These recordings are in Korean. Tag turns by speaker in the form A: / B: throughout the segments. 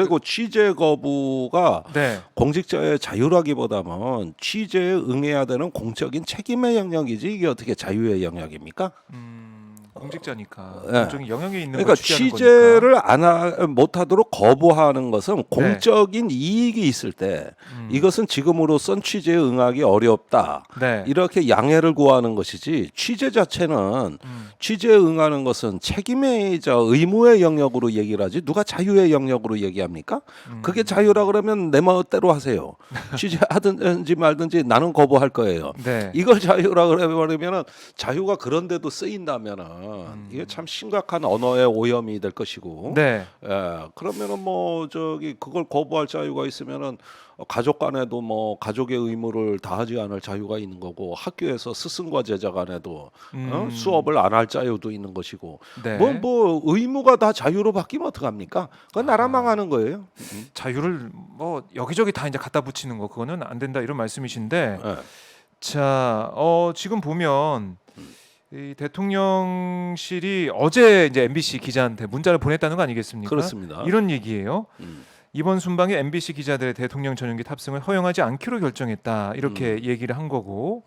A: 그리고 취재 거부가
B: 네.
A: 공직자의 자유라기보다는 취재에 응해야 되는 공적인 책임의 영역이지 이게 어떻게 자유의 영역입니까?
B: 공직자니까
A: 네.
B: 공적인 영향이 있는
A: 그러니까
B: 걸 취재하는 거니까.
A: 취재를 못하도록 거부하는 것은 공적인 이익이 있을 때 이것은 지금으로선 취재에 응하기 어렵다.
B: 네.
A: 이렇게 양해를 구하는 것이지 취재 자체는 취재에 응하는 것은 책임이자 의무의 영역으로 얘기를 하지 누가 자유의 영역으로 얘기합니까? 그게 자유라 그러면 내 멋대로 하세요. 취재하든지 말든지 나는 거부할 거예요.
B: 네.
A: 이걸 자유라 그러면은 자유가 그런데도 쓰인다면은 이게 참 심각한 언어의 오염이 될 것이고.
B: 네.
A: 그러면은 뭐 저기 그걸 거부할 자유가 있으면은 가족 간에도 뭐 가족의 의무를 다하지 않을 자유가 있는 거고 학교에서 스승과 제자 간에도 수업을 안 할 자유도 있는 것이고
B: 네.
A: 뭐 의무가 다 자유로 바뀌면 어떡합니까? 그건 나라 망하는 거예요.
B: 자유를 뭐 여기저기 다 이제 갖다 붙이는 거 그거는 안 된다 이런 말씀이신데
A: 예.
B: 자, 지금 보면 이 대통령실이 어제 이제 MBC 기자한테 문자를 보냈다는 거 아니겠습니까?
A: 그렇습니다.
B: 이런 얘기예요.
A: 음.
B: 이번 순방에 MBC 기자들의 대통령 전용기 탑승을 허용하지 않기로 결정했다. 이렇게 얘기를 한 거고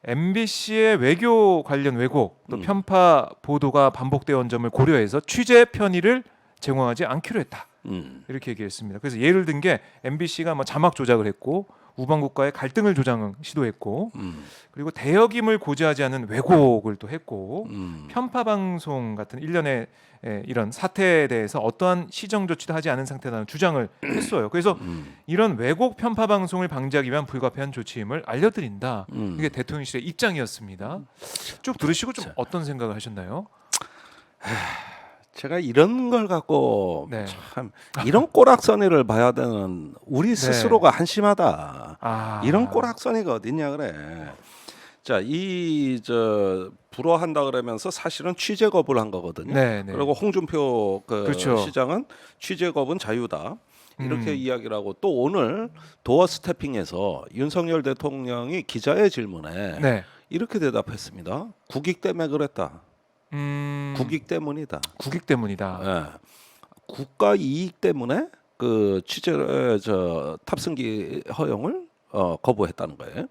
B: MBC의 외교 관련 왜곡 또 편파 보도가 반복되어 온 점을 고려해서 취재 편의를 제공하지 않기로 했다. 이렇게 얘기했습니다. 그래서 예를 든 게 MBC가 뭐 자막 조작을 했고 우방국과의 갈등을 시도했고 그리고 대역임을 고지하지 않은 왜곡을 또 했고 편파 방송 같은 일련의 이런 사태에 대해서 어떠한 시정 조치도 하지 않은 상태라는 주장을 했어요. 그래서 이런 왜곡 편파 방송을 방지하기 위한 불가피한 조치임을 알려드린다. 이게 대통령실의 입장이었습니다. 쭉 들으시고 좀 어떤 생각을 하셨나요?
A: 제가 이런 걸 갖고
B: 네.
A: 참 이런 꼬락서니를 봐야 되는 우리 스스로가 한심하다. 이런 꼬락서니가 어딨냐 그래. 자, 불허한다 그러면서 사실은 취재 거부를 한 거거든요.
B: 네, 네.
A: 그리고 홍준표
B: 그렇죠.
A: 시장은 취재 거부는 자유다. 이렇게 이야기를 하고 또 오늘 도어 스태핑에서 윤석열 대통령이 기자의 질문에
B: 네.
A: 이렇게 대답했습니다. 국익 때문에 그랬다. 국익 때문이다.
B: 국익 때문이다.
A: 예. 국가 이익 때문에 그 취재 탑승기 허용을 거부했다는 거예요.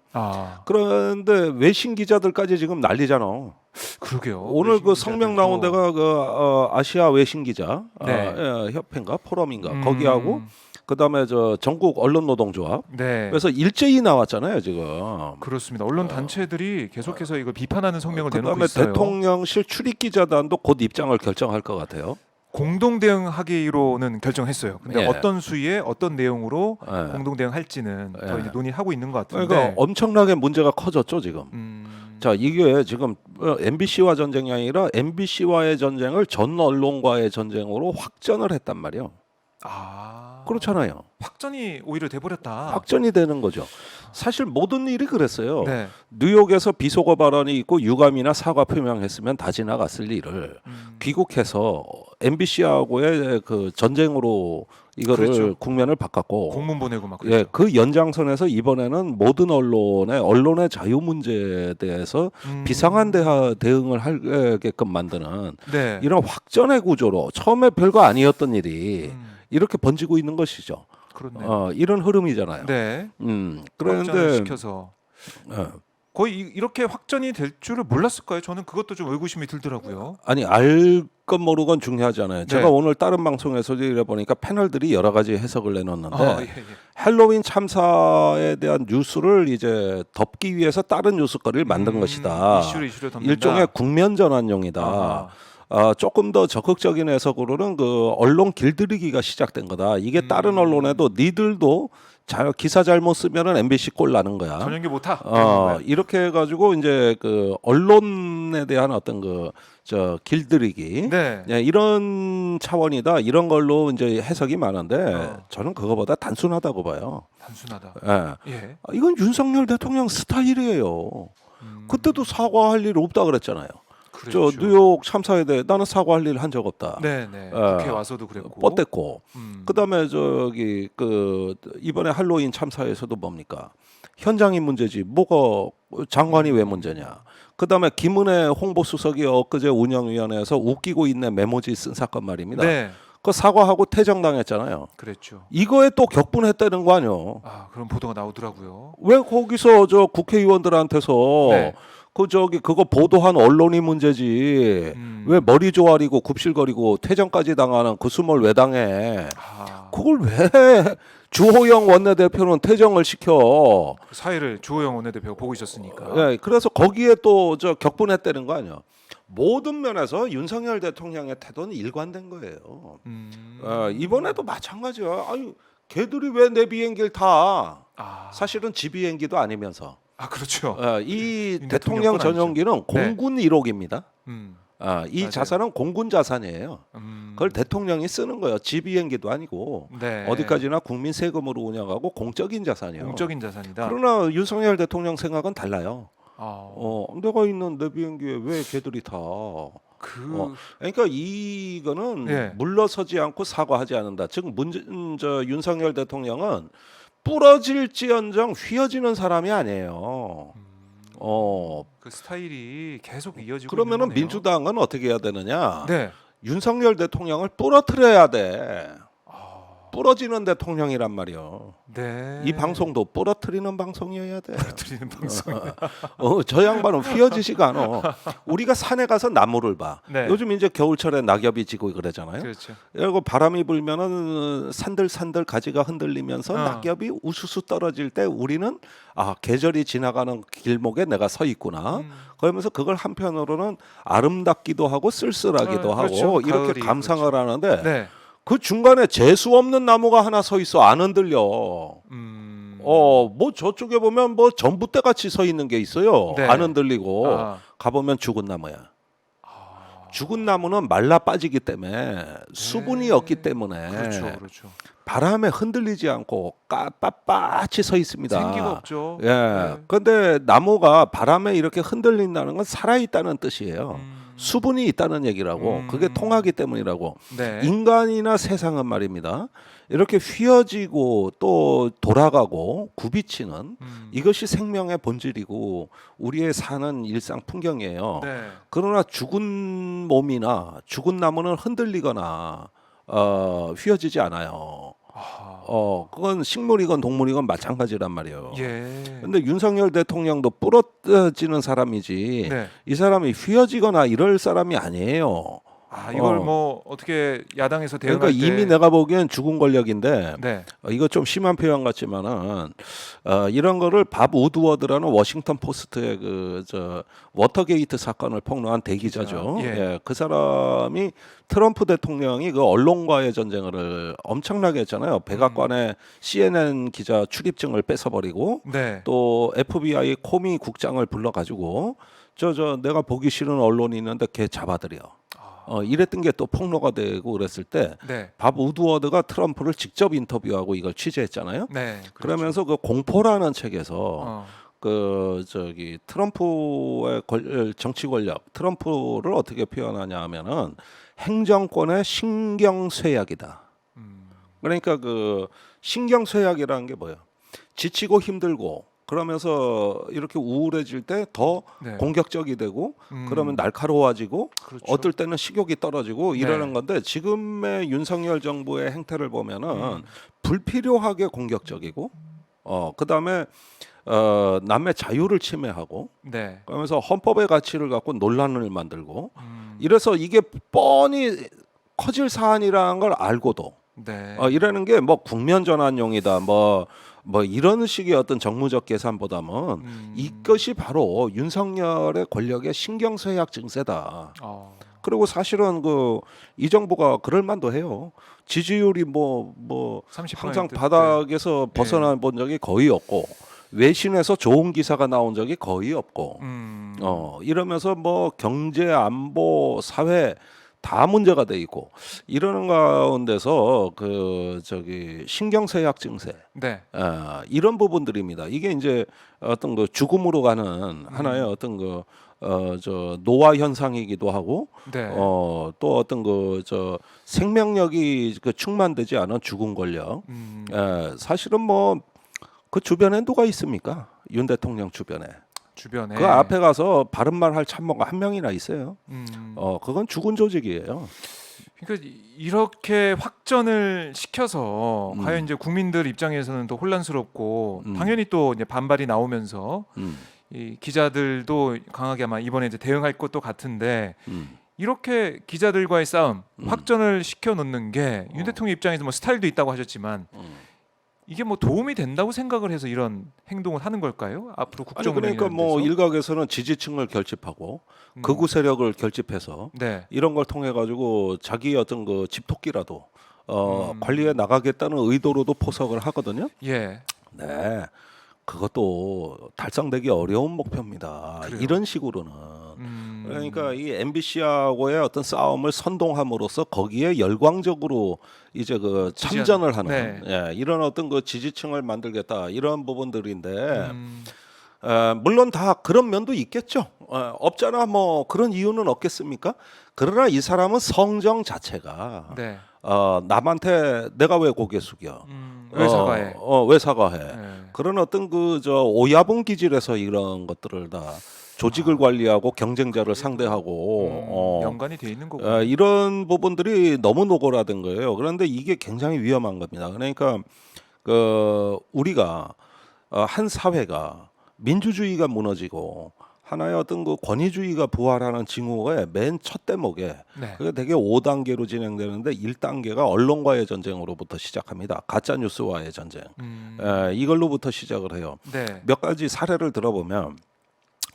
A: 그런데 외신 기자들까지 지금 난리잖아.
B: 그러게요.
A: 오늘 그 성명 나온 데가 그 아시아 외신 기자
B: 네.
A: 협회인가 포럼인가 거기하고 그다음에 전국 언론 노동조합.
B: 네.
A: 그래서 일제히 나왔잖아요 지금.
B: 그렇습니다. 언론 단체들이 계속해서 이걸 비판하는 성명을 내놓고
A: 그다음에
B: 있어요.
A: 대통령실 출입 기자단도 곧 입장을 결정할 것 같아요.
B: 공동 대응하기로는 결정했어요. 근데
A: 예.
B: 어떤 수위에 어떤 내용으로
A: 예.
B: 공동 대응할지는 더 이제 논의하고 있는 것 같은데.
A: 그러니까 엄청나게 문제가 커졌죠 지금. 자, 이게 지금 MBC와 전쟁이 아니라 MBC와의 전쟁을 전 언론과의 전쟁으로 확전을 했단 말이에요. 그렇잖아요.
B: 확전이 오히려 돼버렸다.
A: 확전이 되는 거죠. 사실 모든 일이 그랬어요.
B: 네.
A: 뉴욕에서 비속어 발언이 있고 유감이나 사과 표명했으면 다 지나갔을 일을 귀국해서 MBC하고의 그 전쟁으로 이거를
B: 그렇죠.
A: 국면을 바꿨고
B: 공문 보내고 막 그랬죠.
A: 예, 그 연장선에서 이번에는 모든 언론의 자유 문제에 대해서 비상한 대응을 하게끔 만드는
B: 네.
A: 이런 확전의 구조로 처음에 별거 아니었던 일이 이렇게 번지고 있는 것이죠.
B: 그렇네요.
A: 이런 흐름이잖아요.
B: 네.
A: 그런데
B: 확전을 시켜서
A: 예.
B: 거의 이렇게 확전이 될 줄을 몰랐을까요? 저는 그것도 좀 의구심이 들더라고요.
A: 아니 알 건 모르건 중요하지 않아요. 제가
B: 네.
A: 오늘 다른 방송에서 이래 보니까 패널들이 여러 가지 해석을 내놓는데
B: 예, 예.
A: 할로윈 참사에 대한 뉴스를 이제 덮기 위해서 다른 뉴스거리를 만든 것이다.
B: 이슈를 덮는다.
A: 일종의 국면 전환용이다. 조금 더 적극적인 해석으로는 그 언론 길들이기가 시작된 거다. 이게 다른 언론에도 니들도 기사 잘못 쓰면은 MBC 꼴 나는 거야.
B: 전용기 못하.
A: 이렇게 해가지고 이제 그 언론에 대한 어떤 길들이기,
B: 네.
A: 예, 이런 차원이다. 이런 걸로 이제 해석이 많은데 저는 그거보다 단순하다고 봐요.
B: 단순하다.
A: 예.
B: 예.
A: 이건 윤석열 대통령 스타일이에요. 그때도 사과할 일 없다 그랬잖아요.
B: 그랬죠.
A: 저 뉴욕 참사에 대해 나는 사과할 일 한 적 없다.
B: 네네. 국회 와서도 그랬고.
A: 뻗댔고. 그다음에 이번에 할로윈 참사에서도 뭡니까? 현장이 문제지. 뭐가 장관이 왜 문제냐? 그다음에 김은혜 홍보수석이 엊그제 운영위원회에서 웃기고 있네 메모지 쓴 사건 말입니다.
B: 네.
A: 그 사과하고 퇴정당했잖아요.
B: 그랬죠.
A: 이거에 또 격분했다는 거 아니요?
B: 아, 그런 보도가 나오더라고요.
A: 왜 거기서 저 국회의원들한테서
B: 네.
A: 그거 보도한 언론이 문제지. 왜 머리 조아리고 굽실거리고 퇴정까지 당하는 그 수모를 왜 당해?
B: 아,
A: 그걸 왜 주호영 원내대표는 퇴정을 시켜?
B: 그 사회를 주호영 원내대표가 보고 있었으니까.
A: 예, 그래서 거기에 또 저 격분했다는 거 아니야? 모든 면에서 윤석열 대통령의 태도는 일관된 거예요. 이번에도 마찬가지야. 아유, 걔들이 왜 내 비행기를 타?
B: 아,
A: 사실은 지 비행기도 아니면서.
B: 그렇죠.
A: 이
B: 윤
A: 대통령
B: 대통령 건
A: 전용기는
B: 아니죠.
A: 공군 1호기입니다.
B: 음,
A: 이
B: 맞아요.
A: 자산은 공군 자산이에요. 그걸 대통령이 쓰는 거예요. 지 비행기도 아니고
B: 네.
A: 어디까지나 국민 세금으로 운영하고 공적인 자산이에요.
B: 공적인 자산이다.
A: 그러나 윤석열 대통령 생각은 달라요.
B: 아,
A: 내가 있는 내 비행기에 왜 걔들이 타?
B: 그
A: 그러니까 이거는
B: 예.
A: 물러서지 않고 사과하지 않는다. 즉 윤석열 대통령은 부러질지언정 휘어지는 사람이 아니에요.
B: 그 스타일이 계속 이어지고
A: 그러면은
B: 있는 거네요.
A: 민주당은 어떻게 해야 되느냐?
B: 네.
A: 윤석열 대통령을 부러뜨려야 돼.
B: 아,
A: 부러지는 대통령이란 말이요.
B: 네.
A: 이 방송도 부러뜨리는 방송이어야 돼.
B: 드리는 방송.
A: 저 양반은 휘어지지가 않아. 우리가 산에 가서 나무를 봐.
B: 네.
A: 요즘 이제 겨울철에 낙엽이 지고 그러잖아요.
B: 그렇죠.
A: 그리고 바람이 불면은 산들산들 가지가 흔들리면서
B: 어.
A: 낙엽이 우수수 떨어질 때 우리는 계절이 지나가는 길목에 내가 서 있구나. 그러면서 그걸 한편으로는 아름답기도 하고 쓸쓸하기도 하고
B: 그렇죠.
A: 이렇게
B: 가을이
A: 감상을
B: 그렇죠.
A: 하는데
B: 네.
A: 그 중간에 재수 없는 나무가 하나 서 있어. 안 흔들려. 뭐 저쪽에 보면 뭐 전봇대 같이 서 있는 게 있어요.
B: 네.
A: 안 흔들리고
B: 아.
A: 가보면 죽은 나무야. 죽은 나무는 말라 빠지기 때문에 수분이 없기 때문에
B: 그렇죠. 그렇죠.
A: 바람에 흔들리지 않고 빳빳이 서 있습니다.
B: 생기가 없죠.
A: 예.
B: 네.
A: 근데 나무가 바람에 이렇게 흔들린다는 건 살아 있다는 뜻이에요. 수분이 있다는 얘기라고. 그게 통하기 때문이라고.
B: 네.
A: 인간이나 세상은 말입니다. 이렇게 휘어지고 또 돌아가고 굽이치는 이것이 생명의 본질이고 우리의 사는 일상 풍경이에요.
B: 네.
A: 그러나 죽은 몸이나 죽은 나무는 흔들리거나 휘어지지 않아요. 그건 식물이건 동물이건 마찬가지란 말이에요.
B: 예.
A: 근데 윤석열 대통령도 부러지는 사람이지
B: 네.
A: 이 사람이 휘어지거나 이럴 사람이 아니에요.
B: 이걸 뭐 어떻게 야당에서 대응할
A: 그러니까
B: 때
A: 이미 내가 보기엔 죽은 권력인데
B: 네.
A: 이거 좀 심한 표현 같지만은 이런 거를 밥 우드워드라는 워싱턴 포스트의 저 워터게이트 사건을 폭로한 대기자죠.
B: 기자. 예.
A: 그 사람이 트럼프 대통령이 그 언론과의 전쟁을 엄청나게 했잖아요. 백악관에 CNN 기자 출입증을 뺏어버리고
B: 네.
A: 또 FBI 코미 국장을 불러가지고 저 내가 보기 싫은 언론이 있는데 걔 잡아들여. 이랬던 게 또 폭로가 되고 그랬을 때
B: 네.
A: 밥 우드워드가 트럼프를 직접 인터뷰하고 이걸 취재했잖아요.
B: 네. 그렇죠.
A: 그러면서 그 공포라는 책에서
B: 어.
A: 트럼프의 정치 권력, 트럼프를 어떻게 표현하냐 하면은 행정권의 신경쇠약이다. 그러니까 그 신경쇠약이라는 게 뭐예요? 지치고 힘들고 그러면서 이렇게 우울해질 때 더
B: 네.
A: 공격적이 되고 그러면 날카로워지고
B: 그렇죠.
A: 어떨 때는 식욕이 떨어지고
B: 네.
A: 이러는 건데 지금의 윤석열 정부의 행태를 보면은 불필요하게 공격적이고 그다음에 남의 자유를 침해하고
B: 네.
A: 그러면서 헌법의 가치를 갖고 논란을 만들고 이래서 이게 뻔히 커질 사안이라는 걸 알고도
B: 네.
A: 이라는 게 뭐 국면 전환용이다 뭐 이런 식의 어떤 정무적 계산보다는 이것이 바로 윤석열의 권력의 신경쇠약 증세다. 그리고 사실은 이 정부가 그럴 만도 해요. 지지율이 뭐
B: 30%
A: 항상
B: 대.
A: 바닥에서 벗어나 본 적이 거의 없고 외신에서 좋은 기사가 나온 적이 거의 없고 이러면서 뭐 경제, 안보, 사회 다 문제가 돼 있고 이러는 가운데서 신경쇠약 증세
B: 네.
A: 이런 부분들입니다. 이게 이제 어떤 그 죽음으로 가는 하나의 어떤 노화 현상이기도 하고
B: 네.
A: 또 어떤 생명력이 충만되지 않은 죽은 권력. 사실은 뭐 그 주변에 누가 있습니까? 윤 대통령 주변에.
B: 주변에
A: 그 앞에 가서 바른 말 할 참모가 한 명이나 있어요. 그건 죽은 조직이에요.
B: 그러니까 이렇게 확전을 시켜서
A: 음.
B: 과연 이제 국민들 입장에서는 또 혼란스럽고
A: 음.
B: 당연히 또 이제 반발이 나오면서
A: 음.
B: 이 기자들도 강하게 아마 이번에 이제 대응할 것도 같은데
A: 음.
B: 이렇게 기자들과의 싸움 확전을 시켜 놓는 게 윤
A: 어.
B: 대통령 입장에서 뭐 스타일도 있다고 하셨지만 이게 뭐 도움이 된다고 생각을 해서 이런 행동을 하는 걸까요? 앞으로
A: 아니
B: 국정 운영에
A: 그러니까 뭐
B: 대해서?
A: 일각에서는 지지층을 결집하고 극우 세력을 결집해서
B: 네.
A: 이런 걸 통해 가지고 자기 어떤 그 집토끼라도
B: 음.
A: 관리해 나가겠다는 의도로도 포석을 하거든요.
B: 예.
A: 네. 그것도 달성되기 어려운 목표입니다.
B: 그래요?
A: 이런 식으로는. 그러니까 이 MBC하고의 어떤 싸움을 선동함으로써 거기에 열광적으로 이제 그 참전을 하는
B: 네.
A: 예, 이런 어떤 그 지지층을 만들겠다 이런 부분들인데
B: 음.
A: 물론 다 그런 면도 있겠죠. 없잖아 뭐 그런 이유는 없겠습니까? 그러나 이 사람은 성정 자체가
B: 네.
A: 남한테 내가 왜 고개 숙여?
B: 왜 사과해?
A: 왜 사과해?
B: 네.
A: 그런 어떤 그 저 오야분 기질에서 이런 것들을 다 조직을 관리하고 경쟁자를 상대하고
B: 연관이 돼 있는 거고.
A: 이런 부분들이 너무 노골화된 거예요. 그런데 이게 굉장히 위험한 겁니다. 그러니까 그 우리가 한 사회가 민주주의가 무너지고 하나의 어떤 그 권위주의가 부활하는 징후의 맨 첫 대목에
B: 네.
A: 그게 되게 5단계로 진행되는데 1단계가 언론과의 전쟁으로부터 시작합니다. 가짜 뉴스와의 전쟁. 이걸로부터 시작을 해요.
B: 네.
A: 몇 가지 사례를 들어보면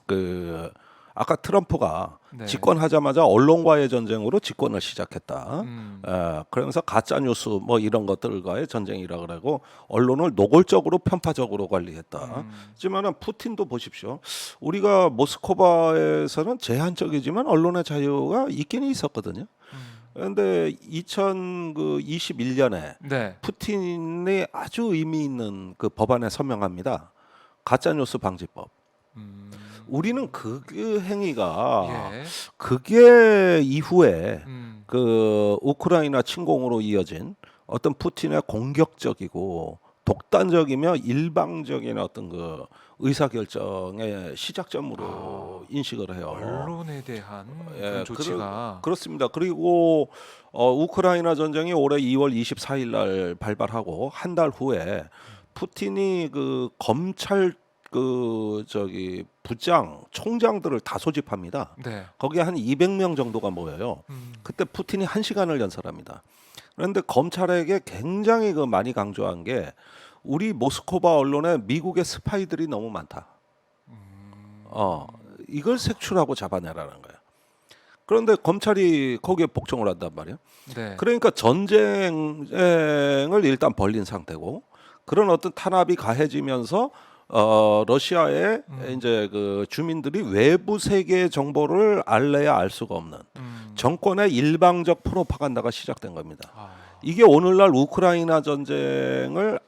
A: 그 아까 트럼프가
B: 네.
A: 집권하자마자 언론과의 전쟁으로 집권을 시작했다.
B: 음.
A: 그러면서 가짜 뉴스 뭐 이런 것들과의 전쟁이라 그러고 언론을 노골적으로 편파적으로 관리했다. 하지만은 푸틴도 보십시오. 우리가 모스크바에서는 제한적이지만 언론의 자유가 있긴 있었거든요. 그런데 2021년에
B: 네.
A: 푸틴이 아주 의미 있는 그 법안에 서명합니다. 가짜 뉴스 방지법. 우리는 그 행위가
B: 예.
A: 그게 이후에
B: 음.
A: 그 우크라이나 침공으로 이어진 어떤 푸틴의 공격적이고 독단적이며 일방적인 어떤 그 의사결정의 시작점으로 인식을 해요.
B: 언론에 대한
A: 예,
B: 그런 조치가
A: 그렇습니다. 그리고 우크라이나 전쟁이 올해 2월 24일 날 발발하고 한 달 후에 푸틴이 그 검찰 그 저기 부장 총장들을 다 소집합니다.
B: 네.
A: 거기에 한 200명 정도가 모여요. 그때 푸틴이 1시간을 연설합니다. 그런데 검찰에게 굉장히 그 많이 강조한 게 우리 모스크바 언론에 미국의 스파이들이 너무 많다. 이걸 색출하고 잡아내라는 거예요. 그런데 검찰이 거기에 복종을 한단 말이에요.
B: 네.
A: 그러니까 전쟁을 일단 벌린 상태고 그런 어떤 탄압이 가해지면서 러시아의 이제 그 주민들이 외부 세계 정보를 알래야 알 수가 없는 정권의 일방적 프로파간다가 시작된 겁니다. 이게 오늘날 우크라이나 전쟁을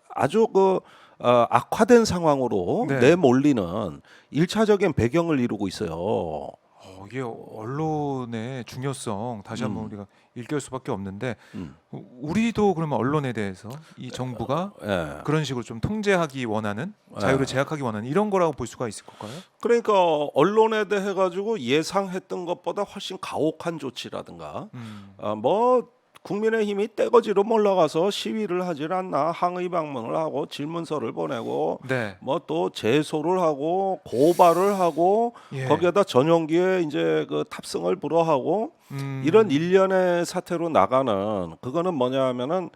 A: 아주 그 악화된 상황으로
B: 네.
A: 내몰리는 1차적인 배경을 이루고 있어요.
B: 이게 언론의 중요성 다시 한번 우리가 일깨울 수밖에 없는데 우리도 그러면 언론에 대해서 이 정부가
A: 예.
B: 그런 식으로 좀 통제하기 원하는 자유를 제약하기 원하는 이런 거라고 볼 수가 있을 걸까요?
A: 그러니까 언론에 대해 가지고 예상했던 것보다 훨씬 가혹한 조치라든가 뭐 국민의힘이 떼거지로 몰려가서 시위를 하질 않나 항의 방문을 하고 질문서를 보내고
B: 네.
A: 뭐 또 제소를 하고 고발을 하고
B: 예.
A: 거기에다 전용기에 이제 그 탑승을 불허하고 이런 일련의 사태로 나가는 그거는 뭐냐면은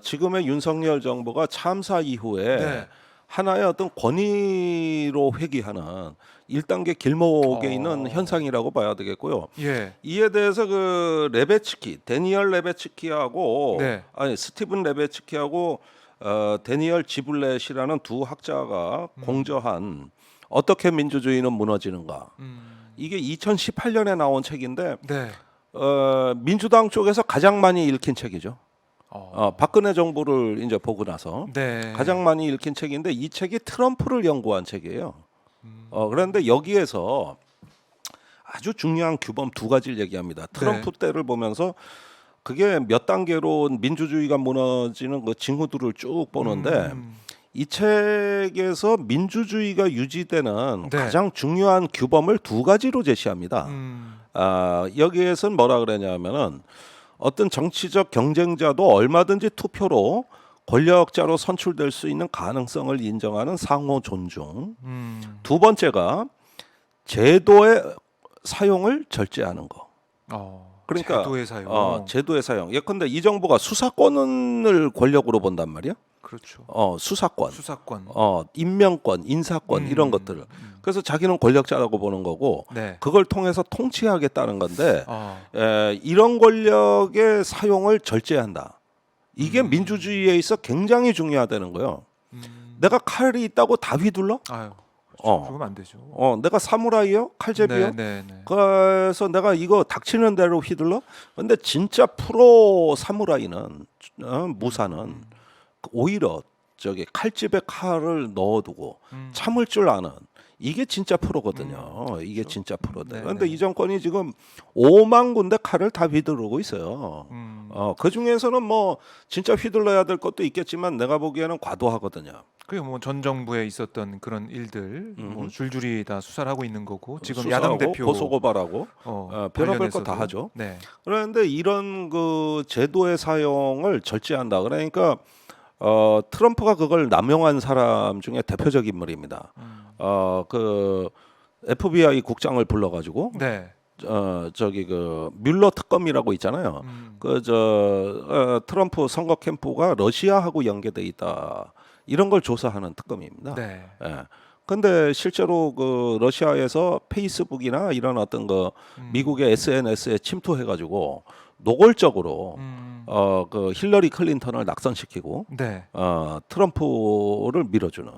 A: 지금의 윤석열 정부가 참사 이후에
B: 네.
A: 하나의 어떤 권위로 회귀하는 1단계 길목에 있는 현상이라고 봐야 되겠고요.
B: 예.
A: 이에 대해서 그 데니얼 레베츠키하고
B: 네.
A: 아니 스티븐 레베츠키하고 데니얼 지블렛이라는 두 학자가 공저한 어떻게 민주주의는 무너지는가. 이게 2018년에 나온 책인데
B: 네.
A: 민주당 쪽에서 가장 많이 읽힌 책이죠. 박근혜 정부를 이제 보고 나서
B: 네.
A: 가장 많이 읽힌 책인데 이 책이 트럼프를 연구한 책이에요. 그런데 여기에서 아주 중요한 규범 두 가지를 얘기합니다. 트럼프 때를 보면서 그게 몇 단계로 민주주의가 무너지는 그 징후들을 쭉 보는데 이 책에서 민주주의가 유지되는
B: 네.
A: 가장 중요한 규범을 두 가지로 제시합니다. 여기에서는 뭐라 그러냐면은 어떤 정치적 경쟁자도 얼마든지 투표로 권력자로 선출될 수 있는 가능성을 인정하는 상호 존중. 두 번째가 제도의 사용을 절제하는 거. 그러니까
B: 제도의 사용.
A: 제도의 사용. 예컨대 이 정부가 수사권을 권력으로 본단 말이야.
B: 그렇죠.
A: 수사권.
B: 수사권.
A: 임명권, 인사권 이런 것들을. 그래서 자기는 권력자라고 보는 거고
B: 네.
A: 그걸 통해서 통치하겠다는 건데
B: 어.
A: 이런 권력의 사용을 절제한다. 이게 민주주의에 있어 굉장히 중요하다는 거예요. 내가 칼이 있다고 다 휘둘러?
B: 아유.
A: 어.
B: 그러면 안 되죠.
A: 내가 사무라이요? 칼제비요?
B: 네.
A: 그래서 내가 이거 닥치는 대로 휘둘러? 근데 진짜 프로 사무라이는 무사는 오히려 저기 칼집에 칼을 넣어두고 참을 줄 아는 이게 진짜 프로거든요. 이게 진짜 프로다. 그런데 이 정권이 지금 5만 군데 칼을 다 휘두르고 있어요. 그 중에서는 뭐 진짜 휘둘러야 될 것도 있겠지만 내가 보기에는 과도하거든요.
B: 그게 뭐 전 정부에 있었던 그런 일들 뭐 줄줄이 다 수사를 하고 있는 거고 지금
A: 수사하고,
B: 야당 대표
A: 고소 고발하고 별의별 거 다
B: 관련해서도.
A: 하죠.
B: 네.
A: 그런데 이런 그 제도의 사용을 절제한다. 그러니까 트럼프가 그걸 남용한 사람 중에 대표적 인물입니다. 그 FBI 국장을 불러가지고
B: 네.
A: 저기 그 뮬러 특검이라고 있잖아요. 트럼프 선거 캠프가 러시아하고 연계돼 있다. 이런 걸 조사하는 특검입니다.
B: 네.
A: 근데 실제로 그 러시아에서 페이스북이나 이런 어떤 그 미국의 SNS에 침투해가지고 노골적으로 그 힐러리 클린턴을 낙선시키고
B: 네.
A: 트럼프를 밀어주는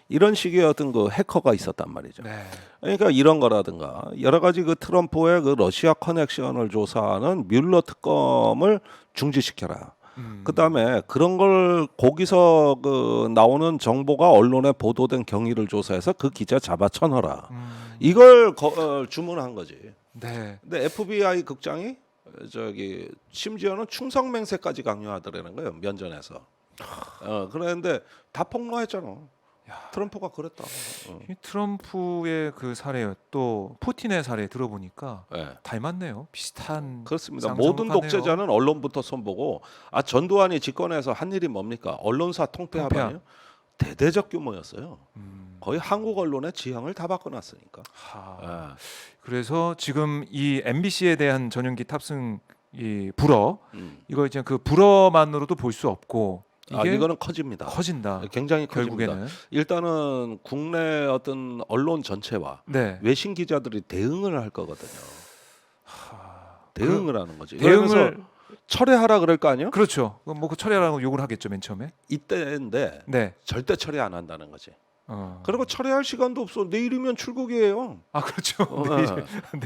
A: 이런 식의 어떤 그 해커가 있었단 말이죠.
B: 네.
A: 그러니까 이런 거라든가 여러 가지 그 트럼프의 그 러시아 커넥션을 조사하는 뮬러 특검을 중지시켜라. 그다음에 그런 걸 거기서 그 나오는 정보가 언론에 보도된 경위를 조사해서 그 기자 잡아 쳐넣어라. 이걸 주문한 거지.
B: 네.
A: 근데 FBI 국장이 저기 심지어는 충성 맹세까지 강요하더라는 거예요. 면전에서. 그런데 다 폭로했잖아. 트럼프가 그랬다.
B: 이 트럼프의 그 사례 또 푸틴의 사례 들어보니까
A: 네.
B: 닮았네요. 비슷한.
A: 그렇습니다.
B: 쌍쌍하네요.
A: 모든 독재자는 언론부터 손보고 전두환이 집권해서 한 일이 뭡니까? 언론사 통폐합이요. 대대적 규모였어요. 거의 한국 언론의 지형을 다 바꿔놨으니까.
B: 그래서 지금 이 MBC에 대한 전용기 탑승 이 불어 이거 이제 그 불어만으로도 볼 수 없고 이게
A: 이거는 커집니다.
B: 커진다.
A: 굉장히 커집니다.
B: 결국에는
A: 일단은 국내 어떤 언론 전체와
B: 네.
A: 외신 기자들이 대응을 할 거거든요. 대응을 하는 거지.
B: 대응을
A: 그러면서 철회하라 그럴 거 아니에요?
B: 그렇죠. 뭐 그 처리하라고 욕을 하겠죠 맨 처음에.
A: 이때인데
B: 네.
A: 절대 철회 안 한다는 거지. 그리고 철회할 시간도 없어. 내일이면 출국이에요.
B: 그렇죠.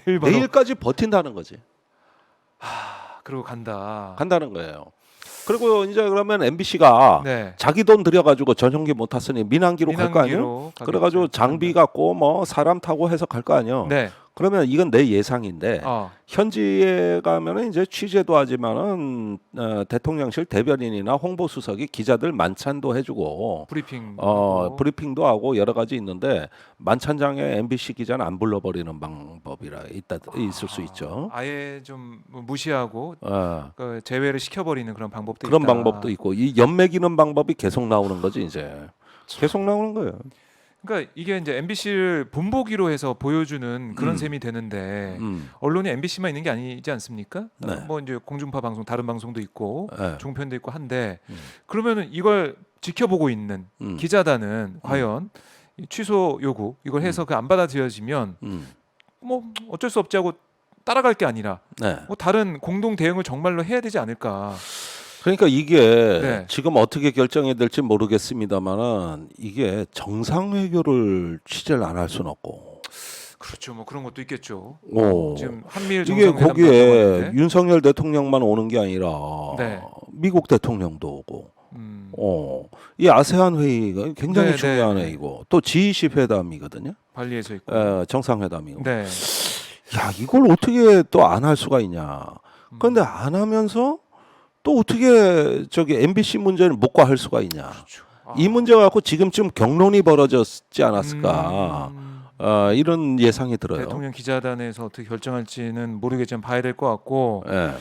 B: 내일 바로.
A: 내일까지 버틴다는 거지.
B: 그리고
A: 간다는 거예요. 그리고 이제 그러면 MBC가
B: 네.
A: 자기 돈 들여가지고 전용기 못 탔으니 민항기로 갈 거 아니에요? 그래가지고 장비 갖고 뭐 사람 타고 해서 갈 거 아니에요?
B: 네.
A: 그러면 이건 내 예상인데 현지에 가면은 이제 취재도 하지만은 대통령실 대변인이나 홍보수석이 기자들 만찬도 해주고
B: 브리핑
A: 브리핑도 하고 여러 가지 있는데 만찬장에 MBC 기자는 안 불러버리는 방법이라 있을 수 있죠.
B: 아예 좀 무시하고 그 제외를 시켜버리는 그런 방법도
A: 그런
B: 있다.
A: 방법도 있고 이 연맥이는 방법이 계속 나오는 거지 이제 계속 나오는 거예요.
B: 그러니까 이게 이제 MBC를 본보기로 해서 보여주는 그런 셈이 되는데 언론이 MBC만 있는 게 아니지 않습니까?
A: 네.
B: 뭐 이제 공중파 방송 다른 방송도 있고
A: 네.
B: 종편도 있고 한데 그러면은 이걸 지켜보고 있는 기자단은 과연 이 취소 요구 이걸 해서 그 안 받아들여지면 뭐 어쩔 수 없지 하고 따라갈 게 아니라
A: 네.
B: 뭐 다른 공동 대응을 정말로 해야 되지 않을까?
A: 그러니까 이게
B: 네.
A: 지금 어떻게 결정이 될지 모르겠습니다만은 이게 정상회교를 취재를 안 할 수는 없고.
B: 그렇죠. 뭐 그런 것도 있겠죠.
A: 오.
B: 지금 한미일
A: 이게
B: 정상회담
A: 거기에
B: 남았는데.
A: 윤석열 대통령만 오는 게 아니라
B: 네.
A: 미국 대통령도 오고. 이 아세안 회의가 굉장히
B: 네,
A: 중요한
B: 네, 네.
A: 회의고 또 G20 회담이거든요.
B: 발리에서 있고.
A: 정상회담이고.
B: 네.
A: 야 이걸 어떻게 또 안 할 수가 있냐. 그런데 안 하면서 또 어떻게 저기 MBC 문제를 묵과할 수가 있냐.
B: 그렇죠.
A: 이 문제 갖고 지금쯤 경론이 벌어졌지 않았을까. 이런 예상이 들어요.
B: 대통령 기자단에서 어떻게 결정할지는 모르겠지만 봐야 될 것 같고
A: 예.